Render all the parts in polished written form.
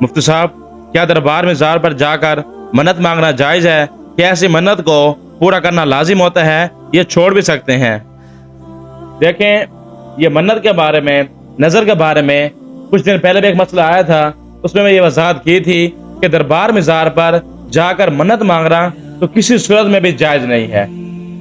मुफ्ती साहब, क्या दरबार में जार पर जाकर मन्नत मांगना जायज है? क्या ऐसी मन्नत को पूरा करना लाजिम होता है, ये छोड़ भी सकते हैं? देखें, ये मन्नत के बारे में, नजर के बारे में कुछ दिन पहले भी एक मसला आया था। उसमें मैं ये वजाहत की थी कि दरबार में जार पर जाकर मन्नत मांगना तो किसी सूरत में भी जायज नहीं है।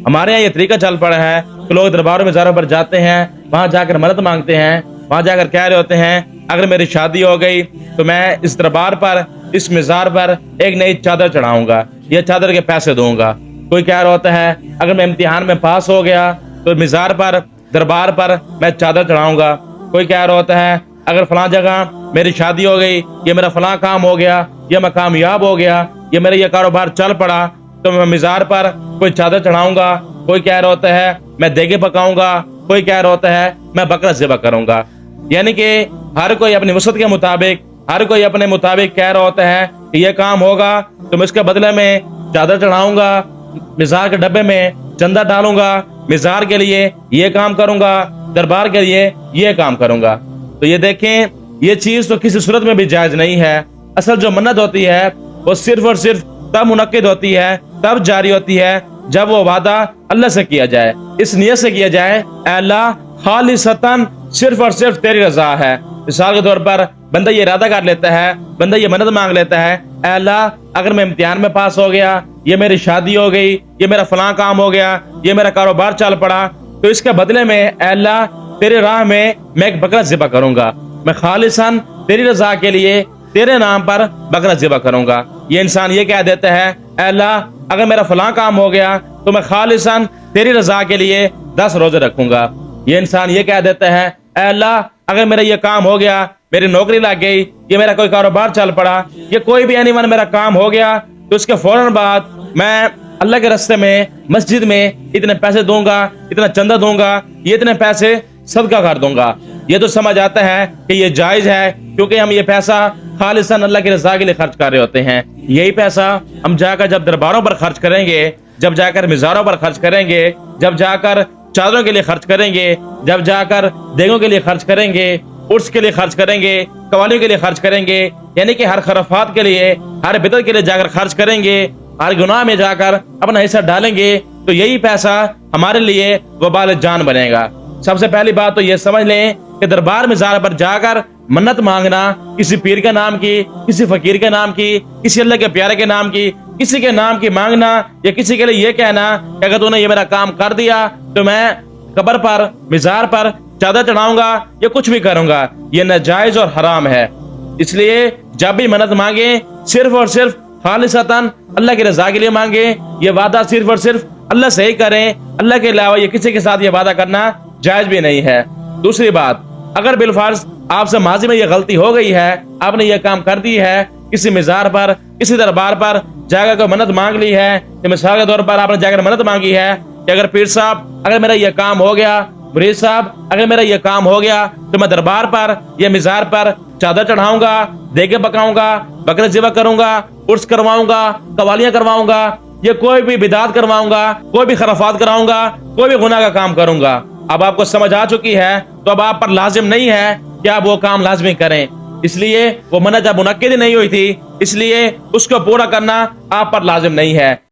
हमारे यहाँ ये तरीका चल पड़ा है कि लोग दरबारों में ज़ारों पर जाते हैं, वहां जाकर मदद मांगते हैं, वहां जाकर कह रहे होते हैं अगर मेरी शादी हो गई तो मैं इस दरबार पर, इस मज़ार पर एक नई चादर चढ़ाऊंगा, ये चादर के पैसे दूंगा। कोई कह रहा होता है अगर मैं इम्तिहान में पास हो गया तो मज़ार पर, दरबार पर मैं चादर चढ़ाऊंगा। कोई कह रहा होता है अगर फलां जगह मेरी शादी हो गई, ये मेरा फलां काम हो गया, ये मैं कामयाब हो गया, ये मेरा ये कारोबार चल पड़ा तो मैं मज़ार पर कोई चादर चढ़ाऊंगा। कोई कह रहा होता है मैं देगे पकाऊंगा, कोई कह रहा होता है मैं बकरा ज़िबा करूंगा। यानी कि हर कोई अपनी वसत के मुताबिक, हर कोई अपने मुताबिक कह रहा होता है कि ये काम होगा तो मैं इसके बदले में चादर चढ़ाऊंगा, मज़ार के डब्बे में चंदा डालूंगा, मज़ार के लिए ये काम करूंगा, दरबार के लिए ये काम करूंगा। तो ये देखें, ये चीज तो किसी सूरत में भी जायज नहीं है। असल जो मन्नत होती है वो सिर्फ और सिर्फ तब मुनक्किद होती है, तब जारी होती है जब वो वादा अल्लाह से किया जाए, इस नियत से किया जाए अल्लाह खालिसतन, सिर्फ और सिर्फ तेरी रजा है। मिसाल के तौर पर बंदा ये इरादा कर लेता है, बंदा ये मन्नत मांग लेता है अल्लाह अगर मैं इम्तिहान में पास हो गया, ये मेरी शादी हो गई, ये मेरा फलां काम हो गया, ये मेरा कारोबार चल पड़ा, तो इसके बदले में अल्लाह तेरे राह में मैं एक बकरा ज़िबा करूंगा, मैं खालिसन तेरी रजा के लिए तेरे नाम पर बकरा ज़िबा करूंगा। ये इंसान ये कह देता है अल्लाह अगर मेरा फलां काम हो गया तो मैं खालिसन तेरी रजा के लिए 10 रोजे रखूंगा। ये इंसान ये कह देता है अल्लाह अगर मेरा ये काम हो गया, मेरी नौकरी लग गई, ये मेरा कोई कारोबार चल पड़ा, ये कोई भी एनीवन मेरा काम हो गया तो उसके फौरन बाद मैं अल्लाह के रास्ते में, मस्जिद में इतने पैसे दूंगा, इतना चंदा दूंगा, ये इतने पैसे सदका कर दूंगा। ये तो समझ आता है कि ये जायज है क्योंकि हम ये पैसा खालिसन अल्लाह की रजा के लिए खर्च कर रहे होते हैं। यही पैसा हम जाकर जब दरबारों पर खर्च करेंगे, जब जाकर मज़ारों पर खर्च करेंगे, जब जाकर चादरों के लिए खर्च करेंगे, जब जाकर देगों के लिए खर्च करेंगे, उर्स के लिए खर्च करेंगे, कवालियों के लिए खर्च करेंगे, यानी कि हर खराफात के लिए, हर बिदअत के लिए जाकर खर्च करेंगे, हर गुनाह में जाकर अपना हिस्सा डालेंगे, तो यही पैसा हमारे लिए वबाल जान बनेगा। सबसे पहली बात तो ये समझ लें कि दरबार मज़ार पर जाकर मन्नत मांगना किसी पीर के नाम की, किसी फकीर के नाम की, किसी अल्लाह के प्यारे के नाम की, किसी के नाम की मांगना, या किसी के लिए ये कहना कि अगर तूने ये मेरा काम कर दिया तो मैं कब्र पर, मज़ार पर चादर चढ़ाऊंगा या कुछ भी करूंगा, ये नाजायज और हराम है। इसलिए जब भी मन्नत मांगे सिर्फ और सिर्फ खालिसतन अल्लाह की रजा के लिए मांगे। ये वादा सिर्फ और सिर्फ अल्लाह से ही करें, अल्लाह के अलावा ये किसी के साथ ये वादा करना जायज भी नहीं है। दूसरी बात, अगर बिलफर्ज आपसे माजी में ये गलती हो गई है, आपने ये काम कर दी है, किसी मज़ार पर, किसी दरबार पर जाकर कोई मन्नत मांग ली है, मिसाल के तौर पर आपने जाकर मन्नत मांगी है कि अगर पीर साहब अगर मेरा ये काम हो गया, मुरीद साहब अगर मेरा ये काम हो गया तो मैं दरबार पर या मज़ार पर चादर चढ़ाऊंगा, देगे पकाऊंगा, बकरा ज़िबा करूंगा, उर्स करवाऊंगा, कवालियां करवाऊंगा, ये कोई भी बिदात करवाऊंगा, कोई भी खराफात कराऊंगा, कोई भी गुनाह का काम करूंगा। अब आपको समझ आ चुकी है तो अब आप पर लाजिम नहीं है कि आप वो काम लाजमी करें। इसलिए वो मन्नत जब मुनक्किद नहीं हुई थी, इसलिए उसको पूरा करना आप पर लाजिम नहीं है।